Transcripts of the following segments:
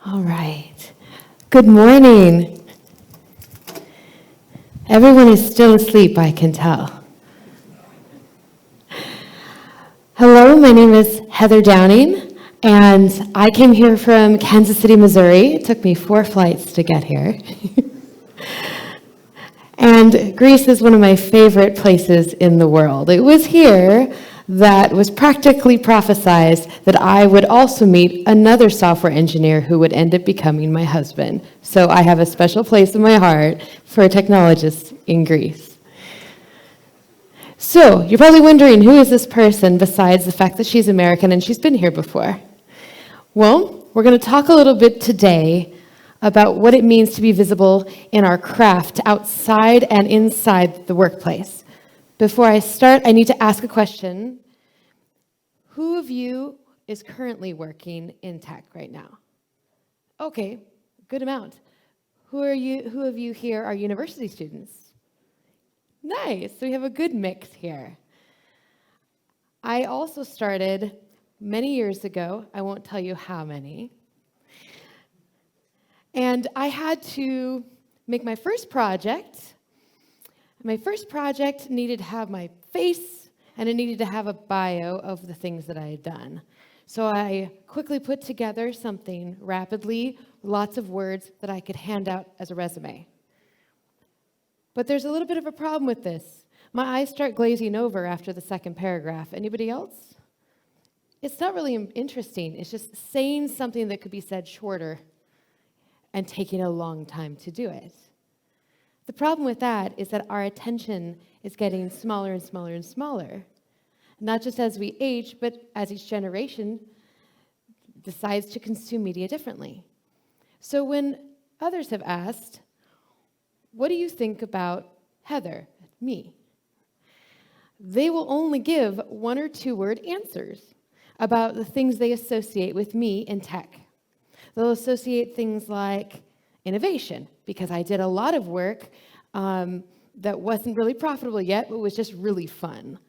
All right. Good morning. Everyone is still asleep, I can tell. Hello, my name is Heather Downing, and I came here from Kansas City, Missouri. It took me 4 flights to get here. And Greece is one of my favorite places in the world. It was here that was practically prophesized that I would also meet another software engineer who would end up becoming my husband. So I have a special place in my heart for technologists in Greece. So you're probably wondering, who is this person besides the fact that she's American and she's been here before? Well, we're going to talk a little bit today about what it means to be visible in our craft outside and inside the workplace. Before I start, I need to ask a question. Who of you is currently working in tech right now? Okay, good amount. Who of you here are university students? Nice, so we have a good mix here. I also started many years ago, I won't tell you how many, and I had to make my first project. My first project needed to have my face, and it needed to have a bio of the things that I had done. So I quickly put together something rapidly, lots of words that I could hand out as a resume. But there's a little bit of a problem with this. My eyes start glazing over after the second paragraph. Anybody else? It's not really interesting. It's just saying something that could be said shorter and taking a long time to do it. The problem with that is that our attention is getting smaller and smaller and smaller. Not just as we age, but as each generation decides to consume media differently. So when others have asked, what do you think about Heather, me? They will only give 1 or 2 word answers about the things they associate with me in tech. They'll associate things like innovation, because I did a lot of work that wasn't really profitable yet, but was just really fun.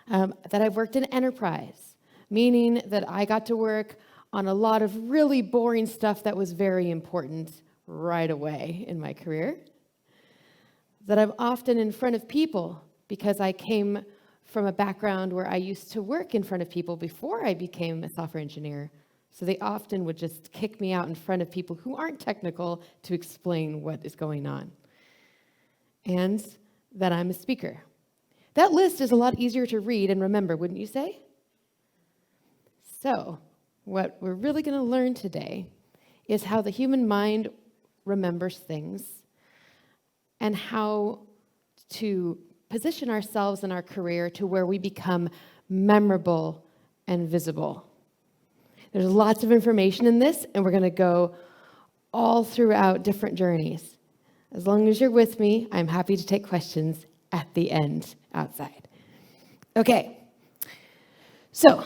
That I've worked in enterprise, meaning that I got to work on a lot of really boring stuff that was very important right away in my career. That I'm often in front of people because I came from a background where I used to work in front of people before I became a software engineer. So they often would just kick me out in front of people who aren't technical to explain what is going on. And that I'm a speaker. That list is a lot easier to read and remember, wouldn't you say? So, what we're really going to learn today is how the human mind remembers things and how to position ourselves in our career to where we become memorable and visible. There's lots of information in this, and we're going to go all throughout different journeys. As long as you're with me, I'm happy to take questions at the end outside. Okay, so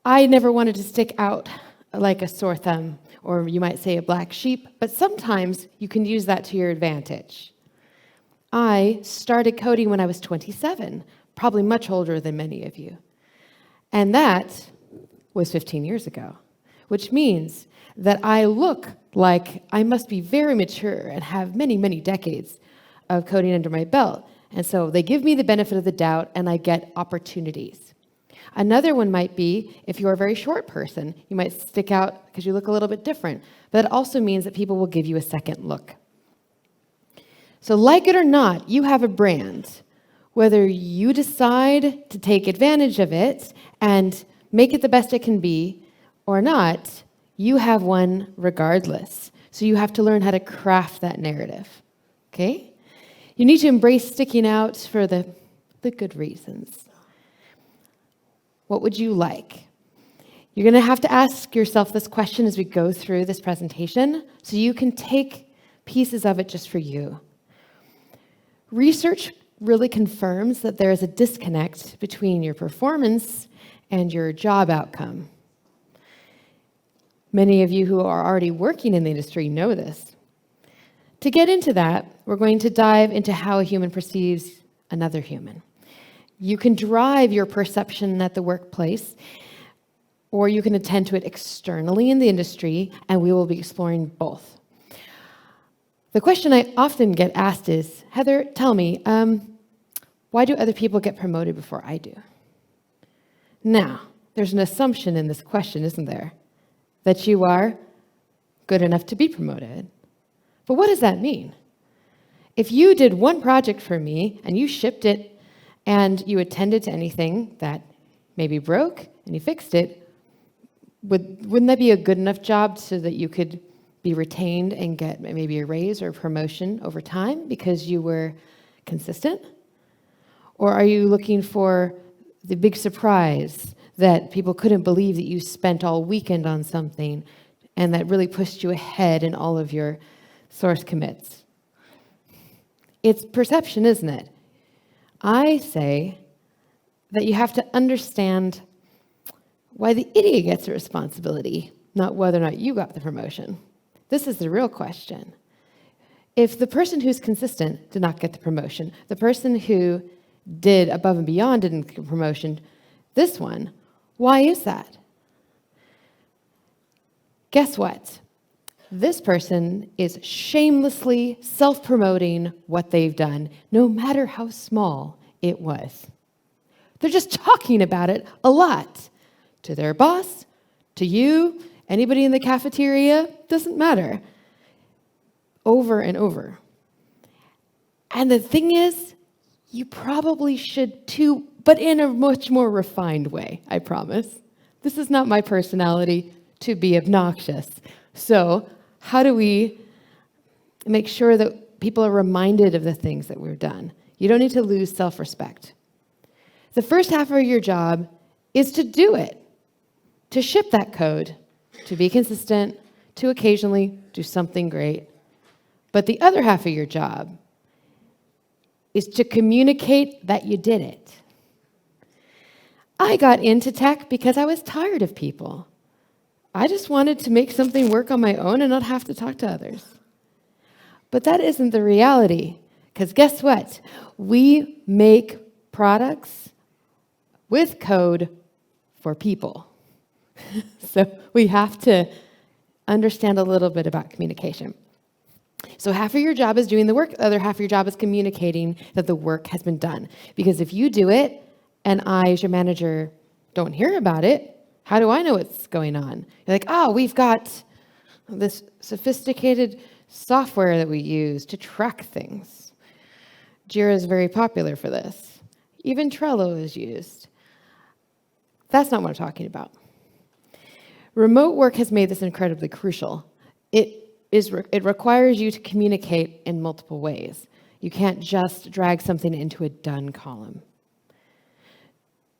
I never wanted to stick out like a sore thumb, or you might say a black sheep, but sometimes you can use that to your advantage. I started coding when I was 27, probably much older than many of you. And that was 15 years ago, which means that I look like I must be very mature and have many, many decades of coding under my belt. And so they give me the benefit of the doubt, and I get opportunities. Another one might be, if you're a very short person, you might stick out because you look a little bit different. But it also means that people will give you a second look. So like it or not, you have a brand. Whether you decide to take advantage of it and make it the best it can be or not, you have one regardless. So you have to learn how to craft that narrative, okay? You need to embrace sticking out for the good reasons. What would you like? You're going to have to ask yourself this question as we go through this presentation so you can take pieces of it just for you. Research really confirms that there is a disconnect between your performance and your job outcome. Many of you who are already working in the industry know this. To get into that, we're going to dive into how a human perceives another human. You can drive your perception at the workplace or you can attend to it externally in the industry, and we will be exploring both. The question I often get asked is, Heather, tell me, why do other people get promoted before I do? Now, there's an assumption in this question, isn't there? That you are good enough to be promoted. But what does that mean? If you did one project for me and you shipped it and you attended to anything that maybe broke and you fixed it, wouldn't that be a good enough job so that you could be retained and get maybe a raise or a promotion over time because you were consistent? Or are you looking for the big surprise that people couldn't believe that you spent all weekend on something and that really pushed you ahead in all of your source commits? It's perception, isn't it? I say that you have to understand why the idiot gets a responsibility, not whether or not you got the promotion. This is the real question. If the person who's consistent did not get the promotion, the person who did above and beyond didn't get the promotion, this one, why is that? Guess what? This person is shamelessly self-promoting what they've done, no matter how small it was. They're just talking about it a lot. To their boss, to you, anybody in the cafeteria, doesn't matter. Over and over. And the thing is, you probably should too, but in a much more refined way, I promise. This is not my personality to be obnoxious. So, how do we make sure that people are reminded of the things that we've done? You don't need to lose self-respect. The first half of your job is to do it, to ship that code, to be consistent, to occasionally do something great. But the other half of your job is to communicate that you did it. I got into tech because I was tired of people. I just wanted to make something work on my own and not have to talk to others. But that isn't the reality, because guess what? We make products with code for people. So we have to understand a little bit about communication. So half of your job is doing the work, the other half of your job is communicating that the work has been done. Because if you do it and I, as your manager, don't hear about it, how do I know what's going on? You're like, oh, we've got this sophisticated software that we use to track things. Jira is very popular for this. Even Trello is used. That's not what I'm talking about. Remote work has made this incredibly crucial. It requires you to communicate in multiple ways. You can't just drag something into a done column.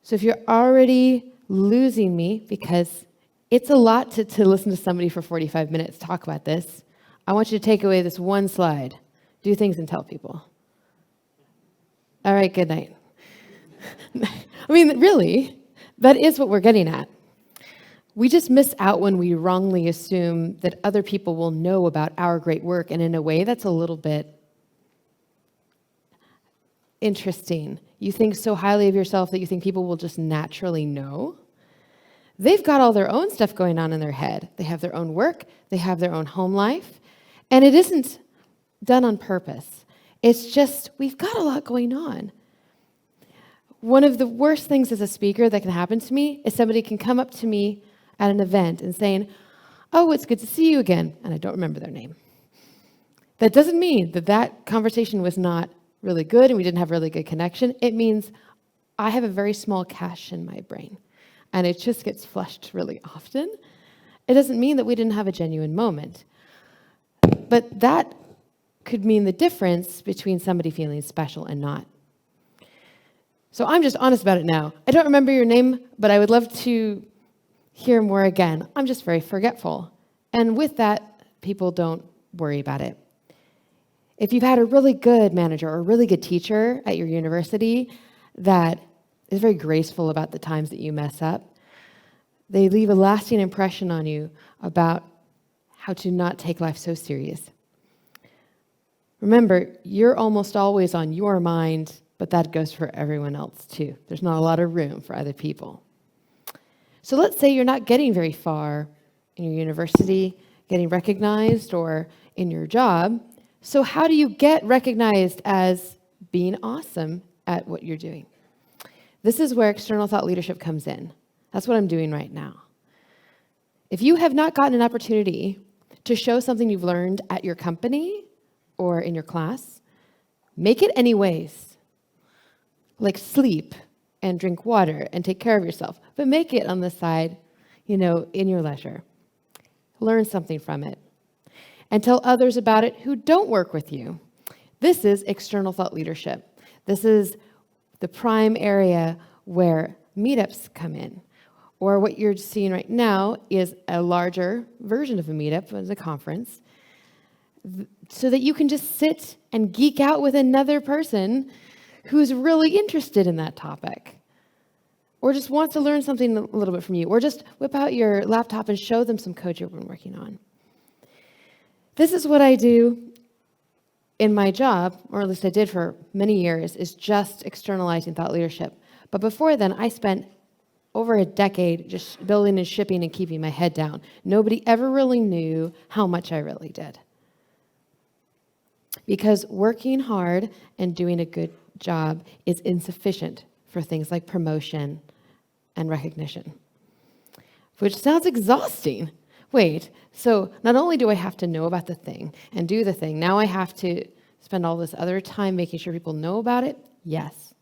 So if you're already losing me, because it's a lot to listen to somebody for 45 minutes talk about this, I want you to take away this one slide. Do things and tell people. All right, good night. I mean, really, that is what we're getting at. We just miss out when we wrongly assume that other people will know about our great work, and in a way that's a little bit interesting. You think so highly of yourself that you think people will just naturally know. They've got all their own stuff going on in their head. They have their own work, they have their own home life, and it isn't done on purpose. It's just, we've got a lot going on. One of the worst things as a speaker that can happen to me is somebody can come up to me at an event and saying, oh, it's good to see you again, and I don't remember their name. That doesn't mean that that conversation was not really good and we didn't have really good connection. It means I have a very small cache in my brain, and it just gets flushed really often. It doesn't mean that we didn't have a genuine moment. But that could mean the difference between somebody feeling special and not. So I'm just honest about it now. I don't remember your name, but I would love to hear more again. I'm just very forgetful. And with that, people don't worry about it. If you've had a really good manager or a really good teacher at your university that is very graceful about the times that you mess up, they leave a lasting impression on you about how to not take life so serious. Remember, you're almost always on your mind, but that goes for everyone else too. There's not a lot of room for other people. So let's say you're not getting very far in your university, getting recognized, or in your job. So how do you get recognized as being awesome at what you're doing? This is where external thought leadership comes in. That's what I'm doing right now. If you have not gotten an opportunity to show something you've learned at your company or in your class, make it anyways. Like sleep and drink water and take care of yourself, but make it on the side, in your leisure. Learn something from it. And tell others about it who don't work with you. This is external thought leadership. This is the prime area where meetups come in. Or what you're seeing right now is a larger version of a meetup, as a conference, so that you can just sit and geek out with another person who's really interested in that topic, or just wants to learn something a little bit from you, or just whip out your laptop and show them some code you've been working on. This is what I do in my job, or at least I did for many years, is just externalizing thought leadership. But before then, I spent over a decade just building and shipping and keeping my head down. Nobody ever really knew how much I really did. Because working hard and doing a good job is insufficient for things like promotion and recognition, which sounds exhausting. Wait, so not only do I have to know about the thing and do the thing, now I have to spend all this other time making sure people know about it? Yes.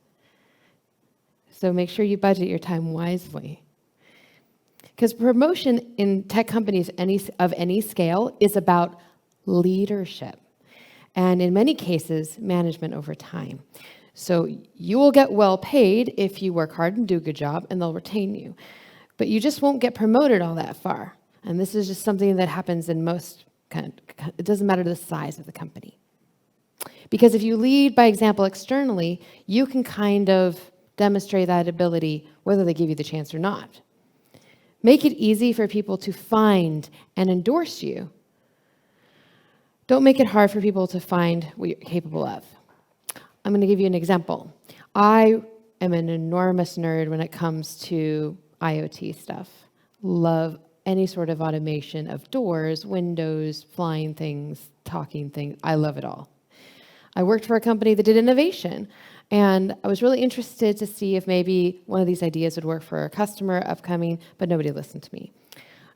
So make sure you budget your time wisely. Because promotion in tech companies of any scale is about leadership. And in many cases, management over time. So you will get well paid if you work hard and do a good job, and they'll retain you. But you just won't get promoted all that far. And this is just something that happens in most, it doesn't matter the size of the company. Because if you lead by example externally, you can kind of demonstrate that ability whether they give you the chance or not. Make it easy for people to find and endorse you. Don't make it hard for people to find what you're capable of. I'm going to give you an example. I am an enormous nerd when it comes to IoT stuff. Love any sort of automation of doors, windows, flying things, talking things. I love it all. I worked for a company that did innovation, and I was really interested to see if maybe one of these ideas would work for a customer upcoming, but nobody listened to me.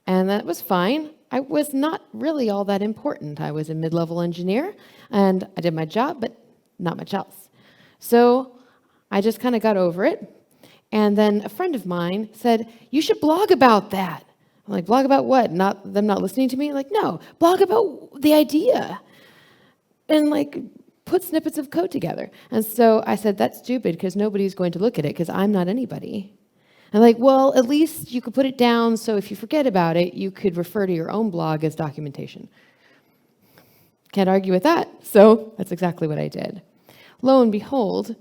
And that was fine. I was not really all that important. I was a mid-level engineer, and I did my job, but not much else. So I just kind of got over it. And then a friend of mine said, "You should blog about that." I'm like, "Blog about what? Not them not listening to me?" Like, "No, blog about the idea." And put snippets of code together. And so I said, "That's stupid because nobody's going to look at it because I'm not anybody." I'm like, "Well, at least you could put it down so if you forget about it, you could refer to your own blog as documentation." Can't argue with that. So that's exactly what I did. Lo and behold,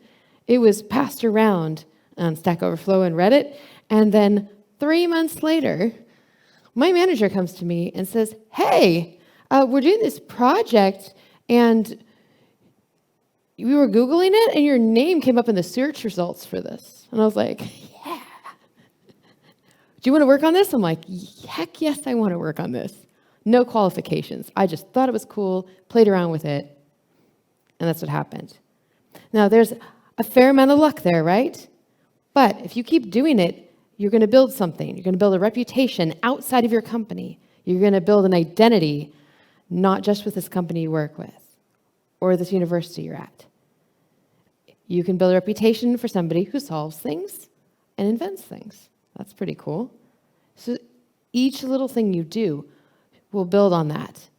it was passed around on Stack Overflow and Reddit. And then 3 months later, my manager comes to me and says, "Hey, we're doing this project and we were Googling it and your name came up in the search results for this." And I was like, "Yeah. Do you want to work on this?" I'm like, "Heck yes, I want to work on this." No qualifications. I just thought it was cool, played around with it, and that's what happened. Now, there's a fair amount of luck there, right? But if you keep doing it, you're going to build something. You're going to build a reputation outside of your company. You're going to build an identity, not just with this company you work with or this university you're at. You can build a reputation for somebody who solves things and invents things. That's pretty cool. So each little thing you do will build on that.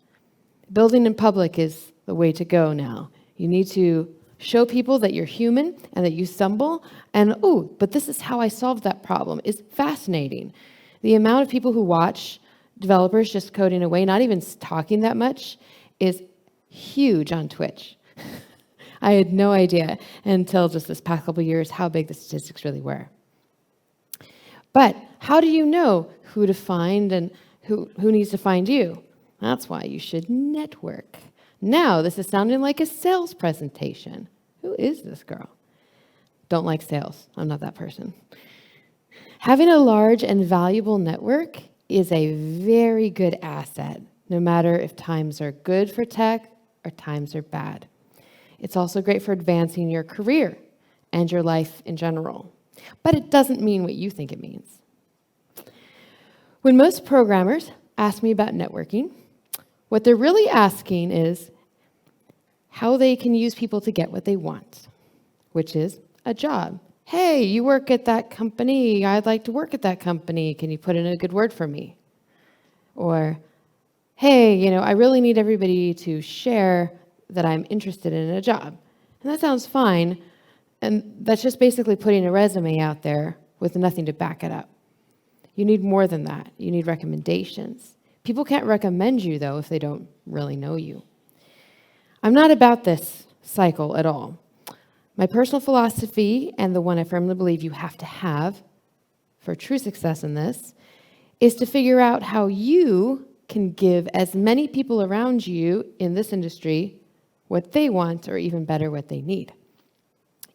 Building in public is the way to go now. You need to show people that you're human and that you stumble. And, "Oh, but this is how I solved that problem," is fascinating. The amount of people who watch developers just coding away, not even talking that much, is huge on Twitch. I had no idea until just this past couple of years how big the statistics really were. But how do you know who to find and who needs to find you? That's why you should network. Now, this is sounding like a sales presentation. Who is this girl? Don't like sales. I'm not that person. Having a large and valuable network is a very good asset, no matter if times are good for tech or times are bad. It's also great for advancing your career and your life in general. But it doesn't mean what you think it means. When most programmers ask me about networking, what they're really asking is how they can use people to get what they want, which is a job. Hey, you work at that company. I'd like to work at that company. Can you put in a good word for me? Or, hey, I really need everybody to share that I'm interested in a job. And that sounds fine. And that's just basically putting a resume out there with nothing to back it up. You need more than that. You need recommendations. People can't recommend you, though, if they don't really know you. I'm not about this cycle at all. My personal philosophy, and the one I firmly believe you have to have for true success in this, is to figure out how you can give as many people around you in this industry what they want, or even better, what they need.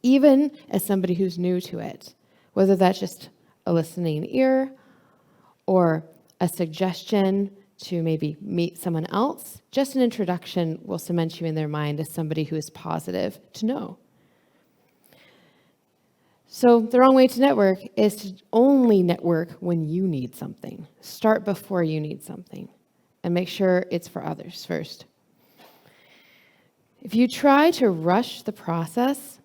Even as somebody who's new to it, whether that's just a listening ear or a suggestion to maybe meet someone else, just an introduction will cement you in their mind as somebody who is positive to know. So the wrong way to network is to only network when you need something. Start before you need something and make sure it's for others first. If you try to rush the process,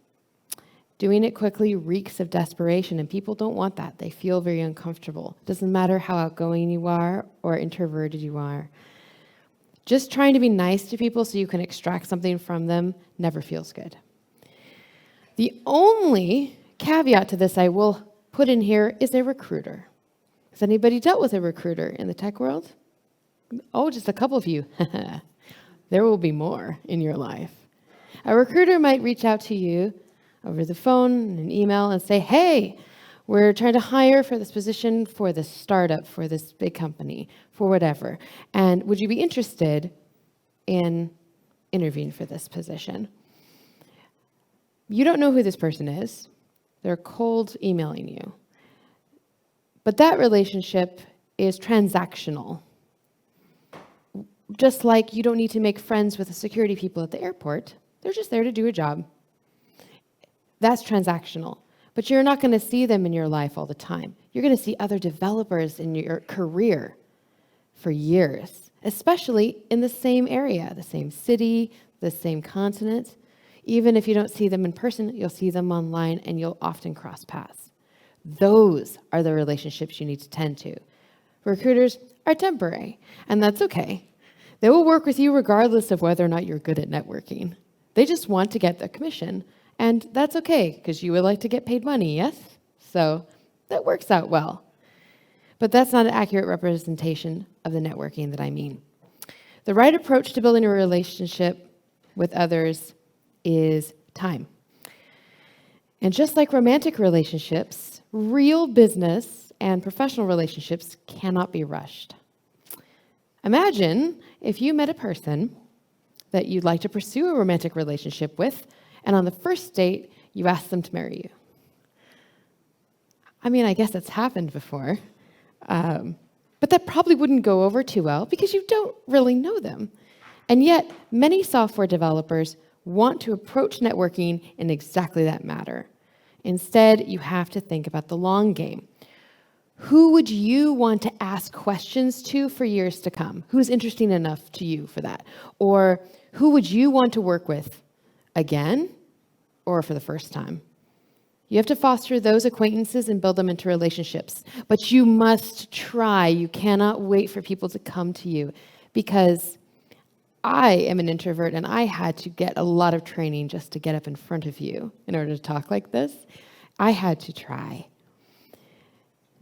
doing it quickly reeks of desperation, and people don't want that. They feel very uncomfortable. It doesn't matter how outgoing you are or introverted you are. Just trying to be nice to people so you can extract something from them never feels good. The only caveat to this I will put in here is a recruiter. Has anybody dealt with a recruiter in the tech world? Oh, just a couple of you. There will be more in your life. A recruiter might reach out to you over the phone, an email, and say, hey, we're trying to hire for this position for this startup, for this big company, for whatever. And would you be interested in interviewing for this position? You don't know who this person is. They're cold emailing you. But that relationship is transactional. Just like you don't need to make friends with the security people at the airport. They're just there to do a job. That's transactional. But you're not going to see them in your life all the time. You're going to see other developers in your career for years, especially in the same area, the same city, the same continent. Even if you don't see them in person, you'll see them online, and you'll often cross paths. Those are the relationships you need to tend to. Recruiters are temporary, and that's okay. They will work with you regardless of whether or not you're good at networking. They just want to get the commission, and that's okay, because you would like to get paid money, yes? So that works out well. But that's not an accurate representation of the networking that I mean. The right approach to building a relationship with others is time. And just like romantic relationships, real business and professional relationships cannot be rushed. Imagine if you met a person that you'd like to pursue a romantic relationship with, and on the first date, you asked them to marry you. I mean, I guess that's happened before, but that probably wouldn't go over too well because you don't really know them. And yet, many software developers want to approach networking in exactly that manner. Instead, you have to think about the long game. Who would you want to ask questions to for years to come? Who's interesting enough to you for that? Or who would you want to work with again or for the first time? You have to foster those acquaintances and build them into relationships. But you must try. You cannot wait for people to come to you, because I am an introvert, and I had to get a lot of training just to get up in front of you in order to talk like this. I had to try.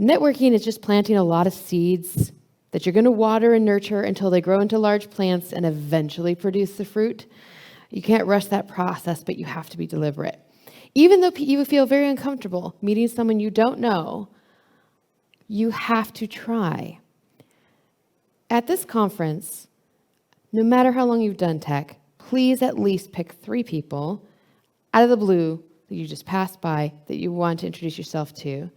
Networking is just planting a lot of seeds that you're going to water and nurture until they grow into large plants and eventually produce the fruit. You can't rush that process, but you have to be deliberate. Even though you feel very uncomfortable meeting someone you don't know, you have to try. At this conference, no matter how long you've done tech, please at least pick 3 people out of the blue that you just passed by that you want to introduce yourself to.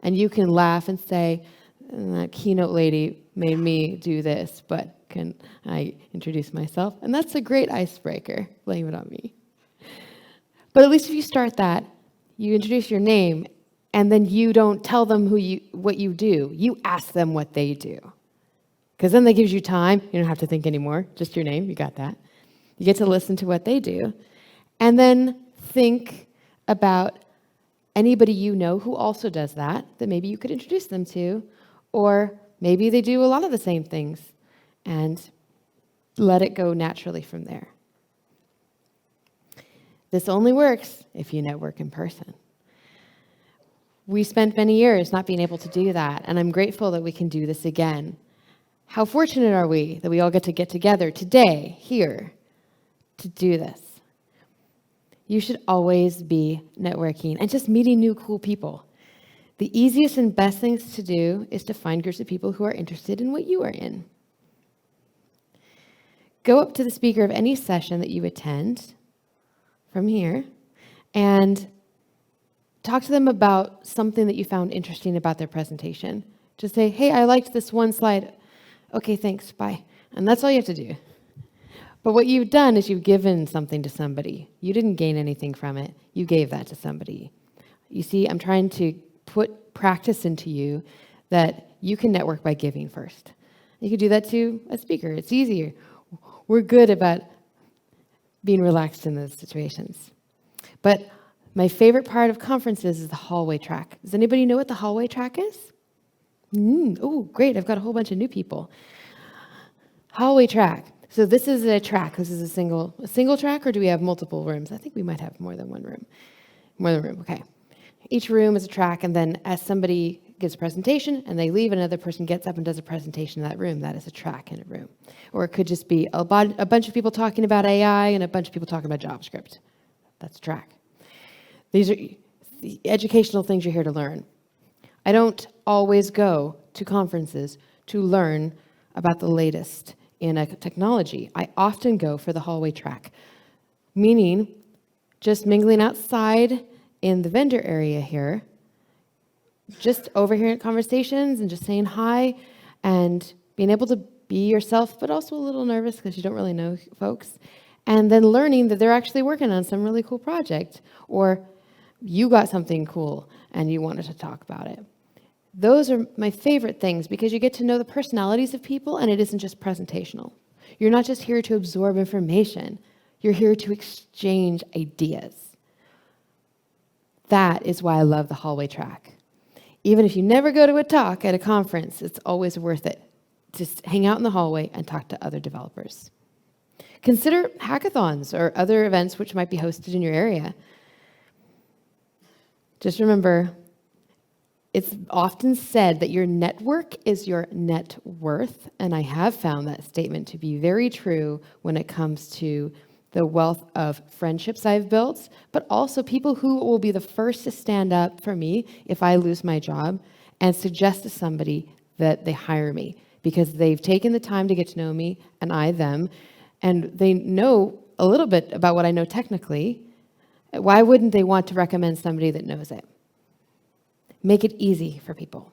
And you can laugh and say, that Keynote lady made me do this, but can I introduce myself? And that's a great icebreaker. Blame it on me. But at least if you start that, you introduce your name, and then you don't tell them what you do. You ask them what they do. Because then that gives you time. You don't have to think anymore. Just your name. You got that. You get to listen to what they do. And then think about anybody you know who also does that maybe you could introduce them to. Or maybe they do a lot of the same things. And let it go naturally from there. This only works if you network in person. We spent many years not being able to do that, and I'm grateful that we can do this again. How fortunate are we that we all get together today, here, to do this? You should always be networking and just meeting new cool people. The easiest and best things to do is to find groups of people who are interested in what you are in. Go up to the speaker of any session that you attend from here and talk to them about something that you found interesting about their presentation. Just say, hey, I liked this one slide. Okay, thanks, bye. And that's all you have to do. But what you've done is you've given something to somebody. You didn't gain anything from it. You gave that to somebody. You see, I'm trying to put practice into you that you can network by giving first. You can do that to a speaker. It's easier. We're good about being relaxed in those situations. But my favorite part of conferences is the hallway track. Does anybody know what the hallway track is? Oh, great. I've got a whole bunch of new people. Hallway track. So this is a track. This is a single track, or do we have multiple rooms? I think we might have more than one room. More than one room, okay. Each room is a track, and then as somebody gives a presentation and they leave, another person gets up and does a presentation in that room. That is a track in a room. Or it could just be a bunch of people talking about AI and a bunch of people talking about JavaScript. That's a track. These are the educational things you're here to learn. I don't always go to conferences to learn about the latest in a technology. I often go for the hallway track, meaning just mingling outside in the vendor area here, just overhearing conversations and just saying hi and being able to be yourself, but also a little nervous because you don't really know folks, and then learning that they're actually working on some really cool project, or you got something cool and you wanted to talk about it. Those are my favorite things because you get to know the personalities of people, and it isn't just presentational. You're not just here to absorb information. You're here to exchange ideas. That is why I love the hallway track. Even if you never go to a talk at a conference, it's always worth it to hang out in the hallway and talk to other developers. Consider hackathons or other events which might be hosted in your area. Just remember, it's often said that your network is your net worth, and I have found that statement to be very true when it comes to the wealth of friendships I've built, but also people who will be the first to stand up for me if I lose my job and suggest to somebody that they hire me because they've taken the time to get to know me and I them, and they know a little bit about what I know technically. Why wouldn't they want to recommend somebody that knows it? Make it easy for people.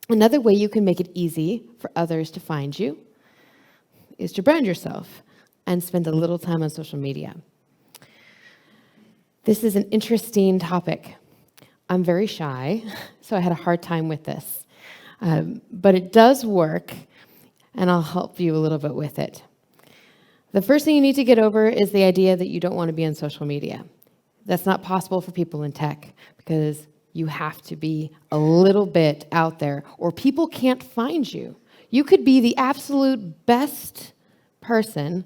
Another way you can make it easy for others to find you is to brand yourself and spend a little time on social media. This is an interesting topic. I'm very shy, so I had a hard time with this. But it does work, and I'll help you a little bit with it. The first thing you need to get over is the idea that you don't want to be on social media. That's not possible for people in tech because you have to be a little bit out there or people can't find you. You could be the absolute best person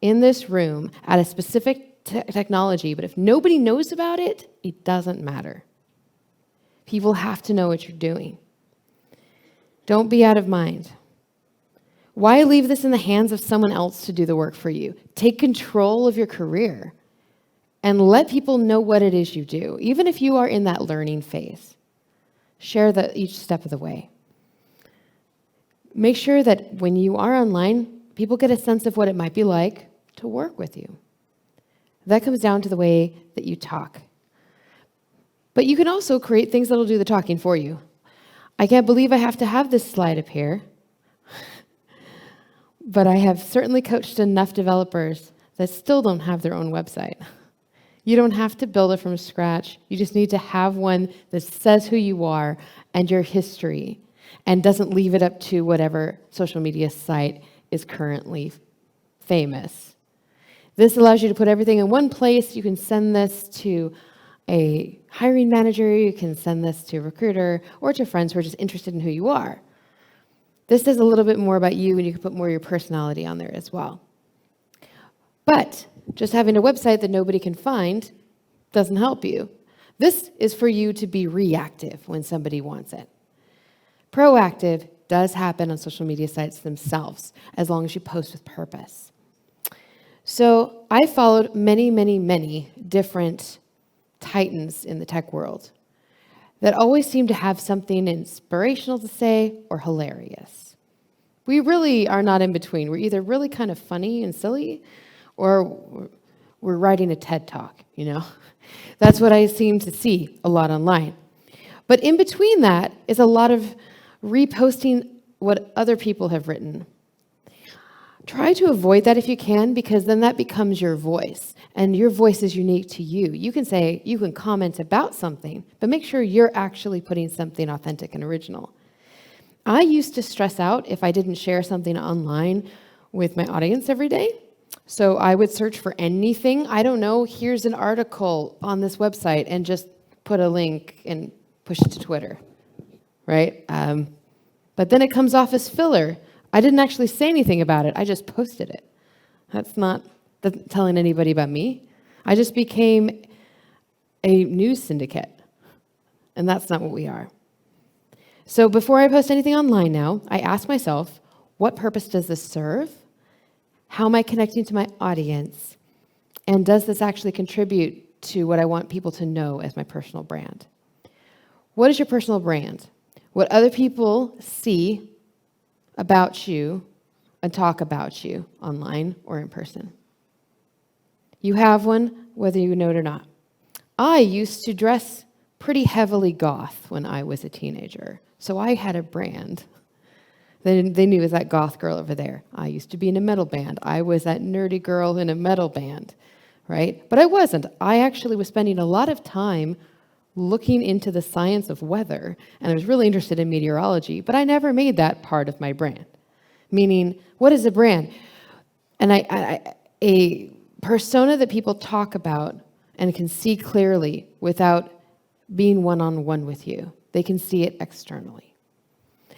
in this room at a specific technology, but if nobody knows about it, it doesn't matter. People have to know what you're doing. Don't be out of mind. Why leave this in the hands of someone else to do the work for you? Take control of your career and let people know what it is you do, even if you are in that learning phase. Share each step of the way. Make sure that when you are online, people get a sense of what it might be like to work with you. That comes down to the way that you talk. But you can also create things that'll do the talking for you. I can't believe I have to have this slide up here, but I have certainly coached enough developers that still don't have their own website. You don't have to build it from scratch. You just need to have one that says who you are and your history and doesn't leave it up to whatever social media site is currently famous. This allows you to put everything in one place. You can send this to a hiring manager, you can send this to a recruiter, or to friends who are just interested in who you are. This says a little bit more about you, and you can put more of your personality on there as well. But just having a website that nobody can find doesn't help you. This is for you to be reactive when somebody wants it. Proactive does happen on social media sites themselves, as long as you post with purpose. So I followed many, many, many different titans in the tech world that always seem to have something inspirational to say or hilarious. We really are not in between. We're either really kind of funny and silly, or we're writing a TED Talk, That's what I seem to see a lot online. But in between that is a lot of reposting what other people have written. Try to avoid that if you can, because then that becomes your voice, and your voice is unique to you. You can comment about something, but make sure you're actually putting something authentic and original. I used to stress out if I didn't share something online with my audience every day. So I would search for anything. I don't know, here's an article on this website, and just put a link and push it to Twitter, right? But then it comes off as filler. I didn't actually say anything about it. I just posted it. That's not telling anybody about me. I just became a news syndicate, and that's not what we are. So before I post anything online now, I ask myself, what purpose does this serve? How am I connecting to my audience? And does this actually contribute to what I want people to know as my personal brand? What is your personal brand? What other people see about you and talk about you online or in person. You have one, whether you know it or not. I used to dress pretty heavily goth when I was a teenager, so I had a brand. They knew it was that goth girl over there. I used to be in a metal band. I was that nerdy girl in a metal band, right? But I wasn't. I actually was spending a lot of time looking into the science of weather, and I was really interested in meteorology, but I never made that part of my brand. Meaning, what is a brand? And a persona that people talk about and can see clearly without being one-on-one with you. They can see it externally.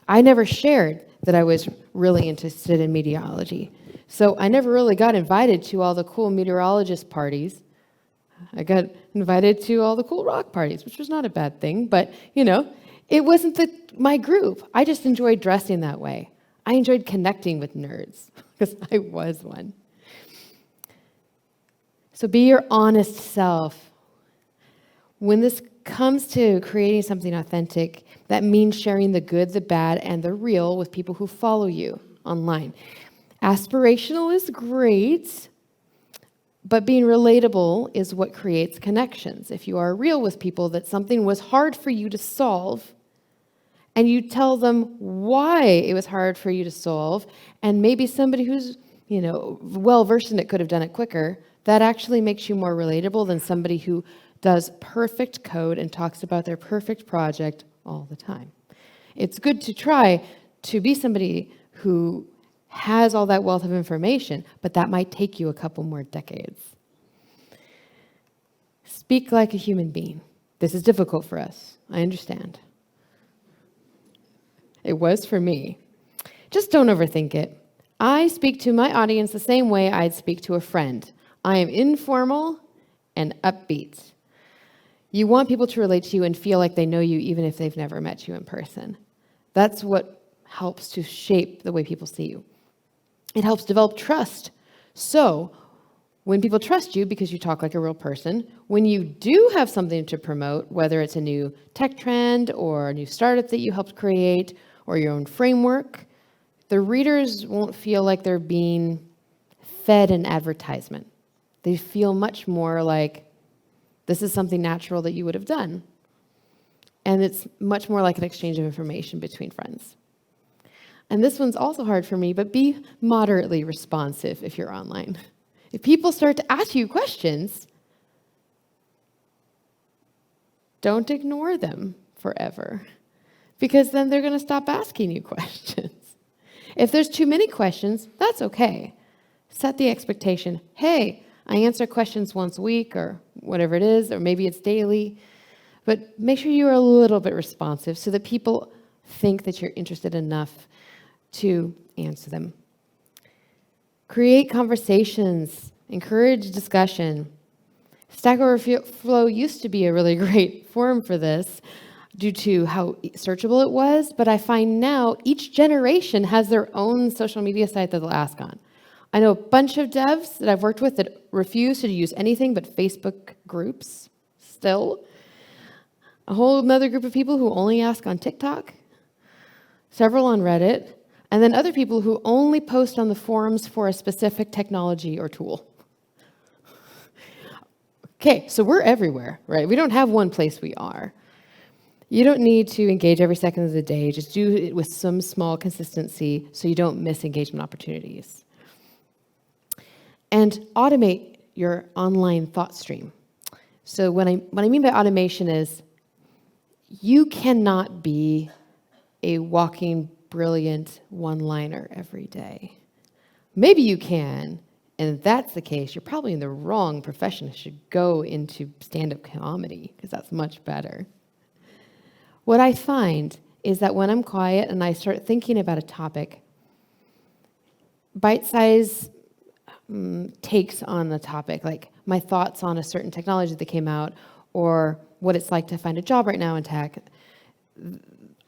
I never shared that I was really interested in meteorology, so I never really got invited to all the cool meteorologist parties. I got invited to all the cool rock parties, which was not a bad thing, but, it wasn't my group. I just enjoyed dressing that way. I enjoyed connecting with nerds, because I was one. So be your honest self. When this comes to creating something authentic, that means sharing the good, the bad, and the real with people who follow you online. Aspirational is great, but being relatable is what creates connections. If you are real with people that something was hard for you to solve, and you tell them why it was hard for you to solve, and maybe somebody who's, well-versed in it could have done it quicker, that actually makes you more relatable than somebody who does perfect code and talks about their perfect project all the time. It's good to try to be somebody who has all that wealth of information, but that might take you a couple more decades. Speak like a human being. This is difficult for us. I understand. It was for me. Just don't overthink it. I speak to my audience the same way I'd speak to a friend. I am informal and upbeat. You want people to relate to you and feel like they know you even if they've never met you in person. That's what helps to shape the way people see you. It helps develop trust. So when people trust you because you talk like a real person, when you do have something to promote, whether it's a new tech trend or a new startup that you helped create or your own framework, the readers won't feel like they're being fed an advertisement. They feel much more like this is something natural that you would have done and it's much more like an exchange of information between friends. And this one's also hard for me, but be moderately responsive if you're online. If people start to ask you questions, don't ignore them forever, because then they're going to stop asking you questions. If there's too many questions, that's okay. Set the expectation. Hey, I answer questions once a week or whatever it is, or maybe it's daily. But make sure you are a little bit responsive so that people think that you're interested enough to answer them. Create conversations. Encourage discussion. Stack Overflow used to be a really great forum for this due to how searchable it was, but I find now each generation has their own social media site that they'll ask on. I know a bunch of devs that I've worked with that refuse to use anything but Facebook groups still. A whole other group of people who only ask on TikTok, several on Reddit, and then other people who only post on the forums for a specific technology or tool. Okay, so we're everywhere, right? We don't have one place we are. You don't need to engage every second of the day. Just do it with some small consistency so you don't miss engagement opportunities. And automate your online thought stream. So what I mean by automation is you cannot be a walking, brilliant one-liner every day. Maybe you can, and if that's the case, you're probably in the wrong profession. You should go into stand-up comedy, because that's much better. What I find is that when I'm quiet and I start thinking about a topic, bite-size takes on the topic, like my thoughts on a certain technology that came out, or what it's like to find a job right now in tech,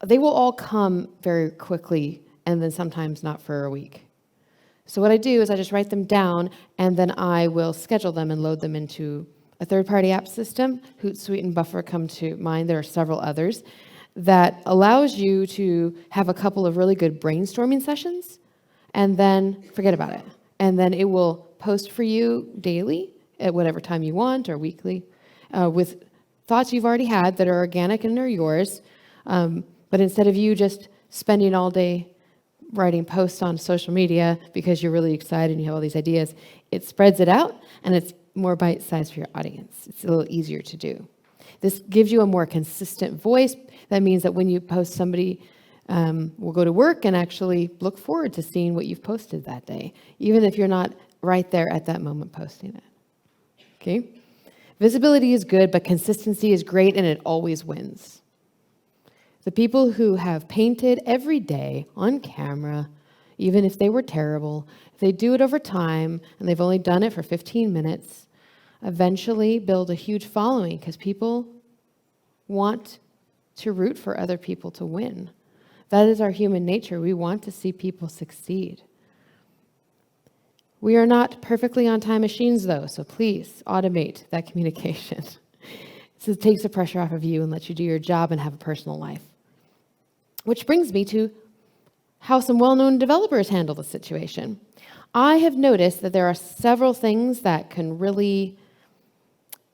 they will all come very quickly, and then sometimes not for a week. So what I do is I just write them down, and then I will schedule them and load them into a third-party app system. Hootsuite and Buffer come to mind. There are several others that allows you to have a couple of really good brainstorming sessions, and then forget about it. And then it will post for you daily at whatever time you want, or weekly, with thoughts you've already had that are organic and are yours. But instead of you just spending all day writing posts on social media because you're really excited and you have all these ideas, it spreads it out, and it's more bite-sized for your audience. It's a little easier to do. This gives you a more consistent voice. That means that when you post, somebody will go to work and actually look forward to seeing what you've posted that day, even if you're not right there at that moment posting it. Okay? Visibility is good, but consistency is great, and it always wins. The people who have painted every day on camera, even if they were terrible, if they do it over time, and they've only done it for 15 minutes, eventually build a huge following, because people want to root for other people to win. That is our human nature. We want to see people succeed. We are not perfectly on-time machines, though, so please automate that communication. So it takes the pressure off of you and lets you do your job and have a personal life. Which brings me to how some well-known developers handle the situation. I have noticed that there are several things that can really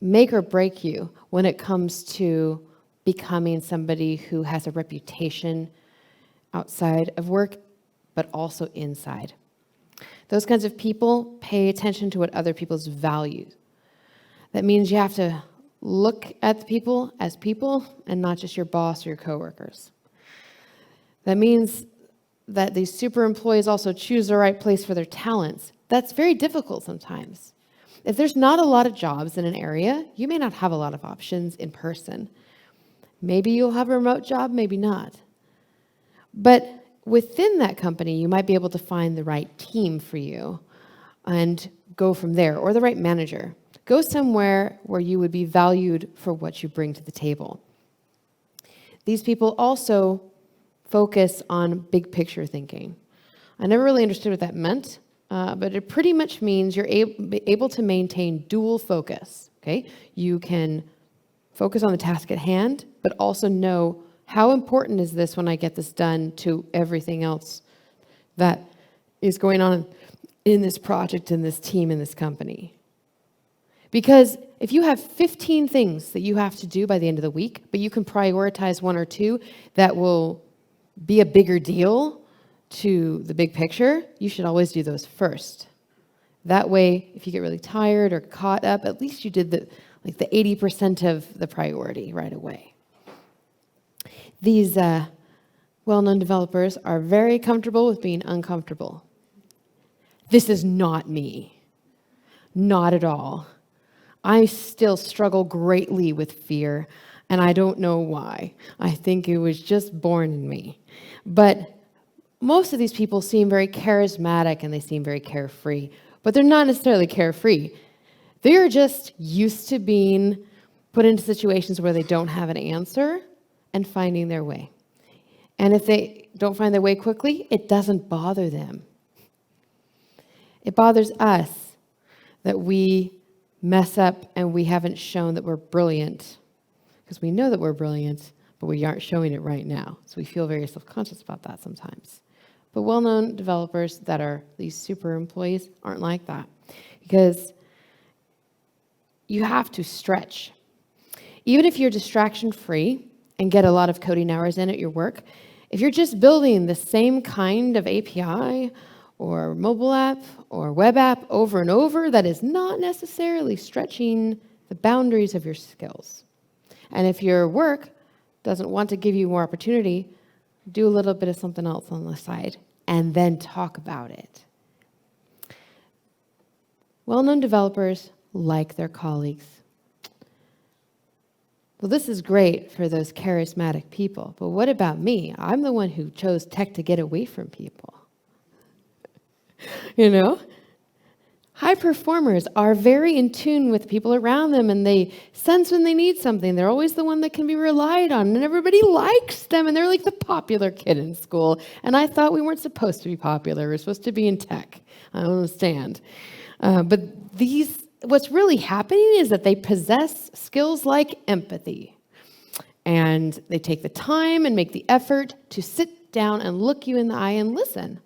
make or break you when it comes to becoming somebody who has a reputation outside of work, but also inside. Those kinds of people pay attention to what other people's value. That means you have to look at the people as people and not just your boss or your coworkers. That means that these super employees also choose the right place for their talents. That's very difficult sometimes. If there's not a lot of jobs in an area, you may not have a lot of options in person. Maybe you'll have a remote job, maybe not. But within that company, you might be able to find the right team for you and go from there, or the right manager. Go somewhere where you would be valued for what you bring to the table. These people also focus on big picture thinking. I never really understood what that meant, but it pretty much means you're able to maintain dual focus, okay? You can focus on the task at hand, but also know how important is this when I get this done to everything else that is going on in this project, in this team, in this company. Because if you have 15 things that you have to do by the end of the week, but you can prioritize one or two that will be a bigger deal to the big picture, you should always do those first. That way, if you get really tired or caught up, at least you did the 80% of the priority right away. These well-known developers are very comfortable with being uncomfortable. This is not me. Not at all. I still struggle greatly with fear, and I don't know why. I think it was just born in me. But most of these people seem very charismatic and they seem very carefree, but they're not necessarily carefree. They're just used to being put into situations where they don't have an answer and finding their way. And if they don't find their way quickly, it doesn't bother them. It bothers us that we mess up and we haven't shown that we're brilliant, because we know that we're brilliant, but we aren't showing it right now. So we feel very self-conscious about that sometimes. But well-known developers that are these super employees aren't like that, because you have to stretch. Even if you're distraction-free and get a lot of coding hours in at your work, if you're just building the same kind of API or mobile app or web app over and over, that is not necessarily stretching the boundaries of your skills. And if your work doesn't want to give you more opportunity, do a little bit of something else on the side and then talk about it. Well-known developers like their colleagues. Well, this is great for those charismatic people, but what about me? I'm the one who chose tech to get away from people. You know? High performers are very in tune with people around them, and they sense when they need something. They're always the one that can be relied on, and everybody likes them, and they're like the popular kid in school. And I thought we weren't supposed to be popular. We're supposed to be in tech. I don't understand. But what's really happening is that they possess skills like empathy. And they take the time and make the effort to sit down and look you in the eye and listen,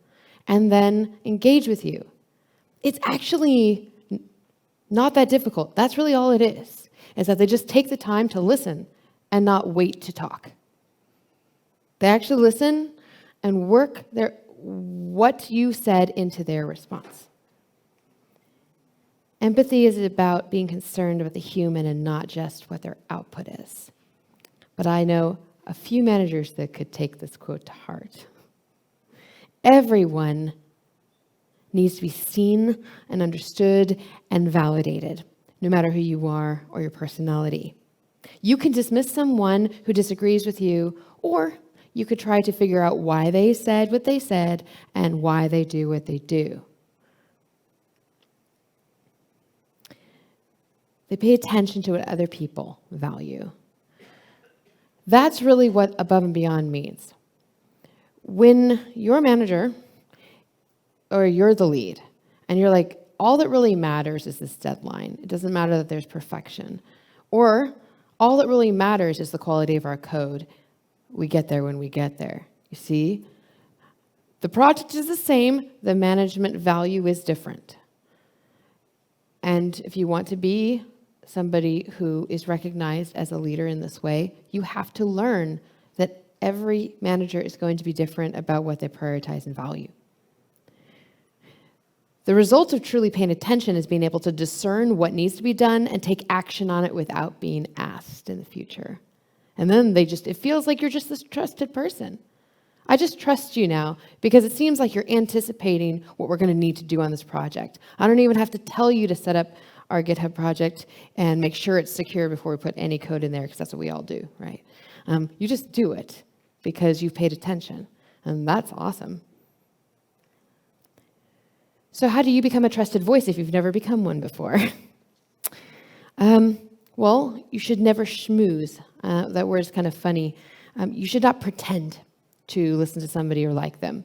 and then engage with you. It's actually not that difficult. That's really all it is that they just take the time to listen and not wait to talk. They actually listen and work what you said into their response. Empathy is about being concerned about the human and not just what their output is. But I know a few managers that could take this quote to heart. Everyone needs to be seen and understood and validated, no matter who you are or your personality. You can dismiss someone who disagrees with you, or you could try to figure out why they said what they said and why they do what they do. They pay attention to what other people value. That's really what above and beyond means. When you're a manager, or you're the lead, and you're like, all that really matters is this deadline. It doesn't matter that there's perfection. Or all that really matters is the quality of our code. We get there when we get there. You see? The project is the same. The management value is different. And if you want to be somebody who is recognized as a leader in this way, you have to learn that every manager is going to be different about what they prioritize and value. The result of truly paying attention is being able to discern what needs to be done and take action on it without being asked in the future. And then it feels like you're just this trusted person. I just trust you now because it seems like you're anticipating what we're going to need to do on this project. I don't even have to tell you to set up our GitHub project and make sure it's secure before we put any code in there, because that's what we all do, right? You just do it because you've paid attention, and that's awesome. So how do you become a trusted voice if you've never become one before? Well, you should never schmooze. That word is kind of funny. You should not pretend to listen to somebody or like them.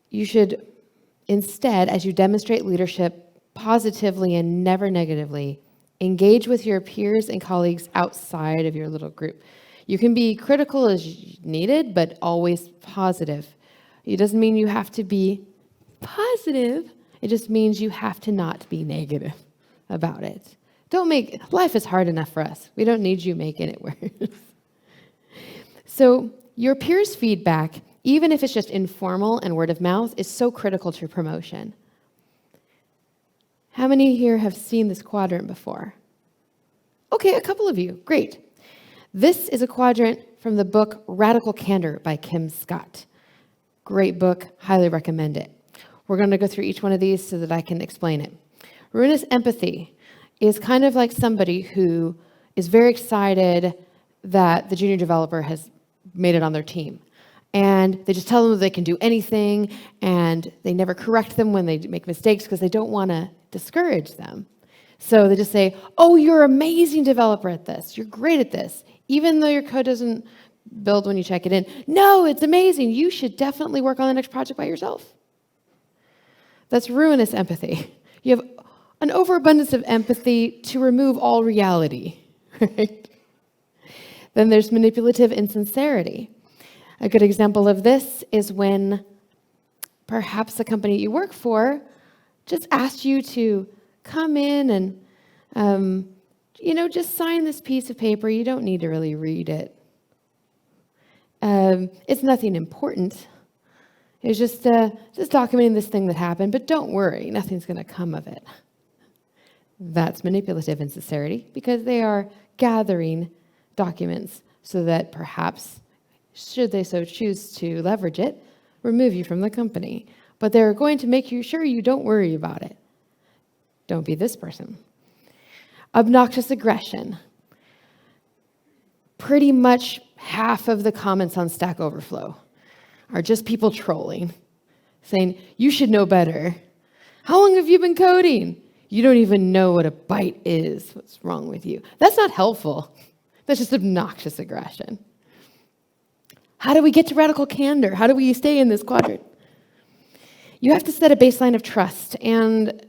You should instead, as you demonstrate leadership positively and never negatively, engage with your peers and colleagues outside of your little group. You can be critical as needed, but always positive. It doesn't mean you have to be positive. It just means you have to not be negative. about it. Life is hard enough for us. We don't need you making it worse. So your peers' feedback, even if it's just informal and word of mouth, is so critical to promotion. How many here have seen this quadrant before? Okay, a couple of you. Great. This is a quadrant from the book Radical Candor by Kim Scott. Great book. Highly recommend it. We're going to go through each one of these so that I can explain it. Ruinous empathy is kind of like somebody who is very excited that the junior developer has made it on their team. And they just tell them they can do anything, and they never correct them when they make mistakes because they don't want to discourage them. So they just say, oh, you're an amazing developer at this. You're great at this. Even though your code doesn't build when you check it in. No, it's amazing. You should definitely work on the next project by yourself. That's ruinous empathy. You have an overabundance of empathy to remove all reality. Right? Then there's manipulative insincerity. A good example of this is when perhaps the company you work for just asked you to come in and, just sign this piece of paper. You don't need to really read it. It's nothing important. It's just documenting this thing that happened, but don't worry, nothing's going to come of it. That's manipulative insincerity because they are gathering documents so that perhaps, should they so choose to leverage it, remove you from the company. But they're going to make you sure you don't worry about it. Don't be this person. Obnoxious aggression. Pretty much half of the comments on Stack Overflow are just people trolling, saying, you should know better. How long have you been coding? You don't even know what a byte is. What's wrong with you? That's not helpful. That's just obnoxious aggression. How do we get to radical candor? How do we stay in this quadrant? You have to set a baseline of trust, and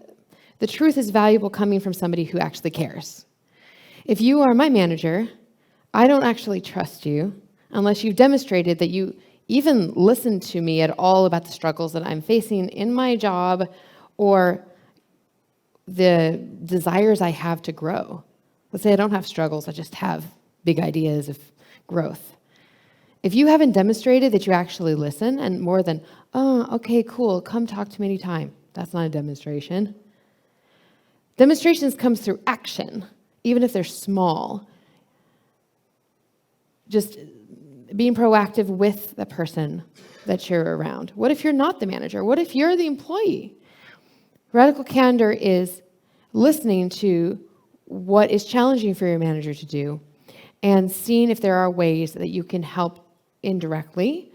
the truth is valuable coming from somebody who actually cares. If you are my manager, I don't actually trust you unless you've demonstrated that you even listen to me at all about the struggles that I'm facing in my job or the desires I have to grow. Let's say I don't have struggles, I just have big ideas of growth. If you haven't demonstrated that you actually listen and more than, oh, okay, cool, come talk to me anytime, that's not a demonstration. Demonstrations comes through action, even if they're small. Just being proactive with the person that you're around. What if you're not the manager? What if you're the employee? Radical candor is listening to what is challenging for your manager to do and seeing if there are ways that you can help indirectly,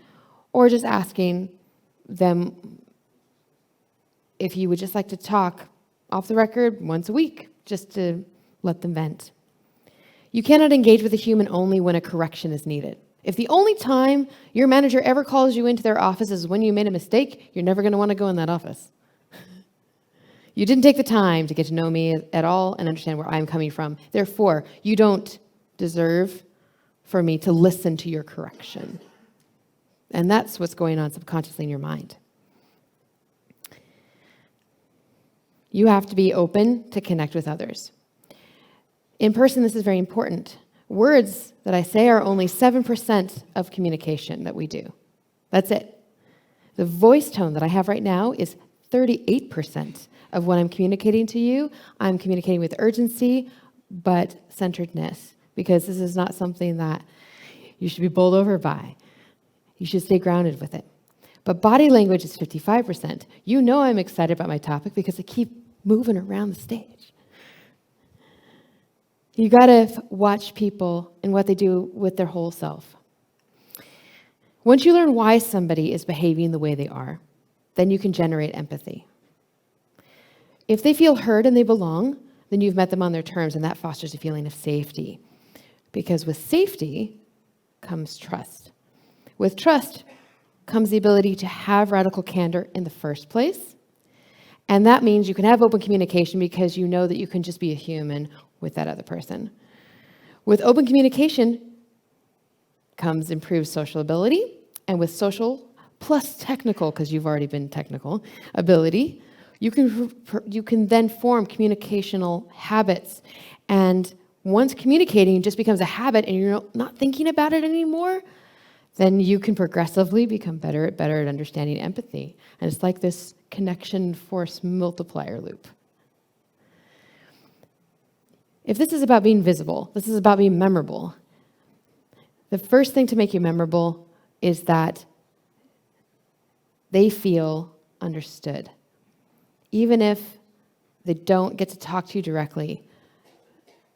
or just asking them if you would just like to talk off the record once a week, just to let them vent. You cannot engage with a human only when a correction is needed. If the only time your manager ever calls you into their office is when you made a mistake, you're never going to want to go in that office. You didn't take the time to get to know me at all and understand where I'm coming from. Therefore, you don't deserve for me to listen to your correction. And that's what's going on subconsciously in your mind. You have to be open to connect with others. In person, this is very important. Words that I say are only 7% of communication that we do. That's it. The voice tone that I have right now is 38% of what I'm communicating to you. I'm communicating with urgency, but centeredness, because this is not something that you should be bowled over by. You should stay grounded with it. But body language is 55%. You know I'm excited about my topic because I keep moving around the stage. You got to watch people and what they do with their whole self. Once you learn why somebody is behaving the way they are, then you can generate empathy. If they feel heard and they belong, then you've met them on their terms, and that fosters a feeling of safety. Because with safety comes trust. With trust comes the ability to have radical candor in the first place. And that means you can have open communication because you know that you can just be a human with that other person. With open communication comes improved social ability, and with social plus technical, because you've already been technical, ability, You can then form communicational habits. And once communicating just becomes a habit and you're not thinking about it anymore, then you can progressively become better at understanding empathy. And it's like this connection force multiplier loop. If this is about being visible, this is about being memorable, the first thing to make you memorable is that they feel understood. Even if they don't get to talk to you directly,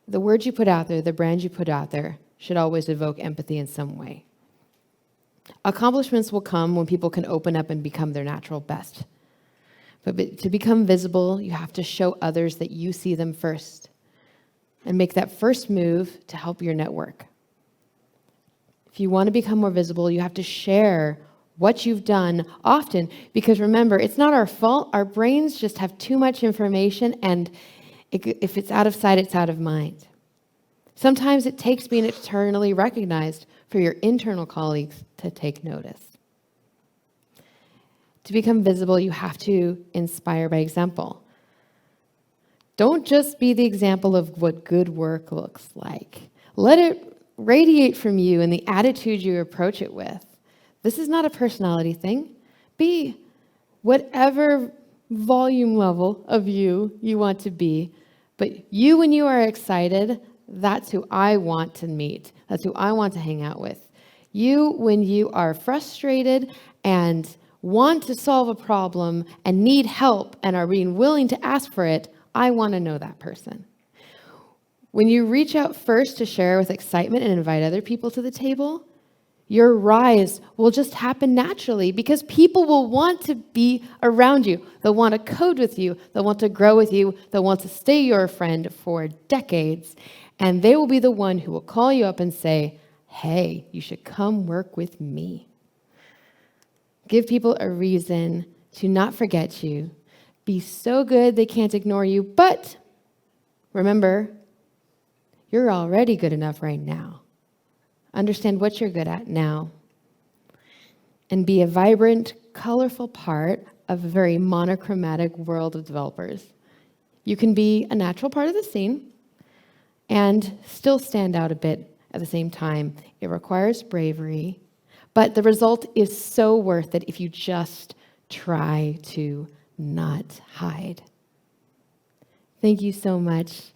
the words you put out there, the brand you put out there, should always evoke empathy in some way. Accomplishments will come when people can open up and become their natural best. But to become visible, you have to show others that you see them first and make that first move to help your network. If you want to become more visible, you have to share what you've done often, because remember, it's not our fault. Our brains just have too much information, and if it's out of sight, it's out of mind. Sometimes it takes being externally recognized for your internal colleagues to take notice. To become visible, you have to inspire by example. Don't just be the example of what good work looks like. Let it radiate from you and the attitude you approach it with. This is not a personality thing. Be whatever volume level of you want to be. But you, when you are excited, that's who I want to meet. That's who I want to hang out with. You, when you are frustrated and want to solve a problem and need help and are being willing to ask for it, I want to know that person. When you reach out first to share with excitement and invite other people to the table, your rise will just happen naturally because people will want to be around you. They'll want to code with you. They'll want to grow with you. They'll want to stay your friend for decades. And they will be the one who will call you up and say, hey, you should come work with me. Give people a reason to not forget you. Be so good they can't ignore you. But remember, you're already good enough right now. Understand what you're good at now. And be a vibrant, colorful part of a very monochromatic world of developers. You can be a natural part of the scene and still stand out a bit at the same time. It requires bravery, but the result is so worth it if you just try to not hide. Thank you so much.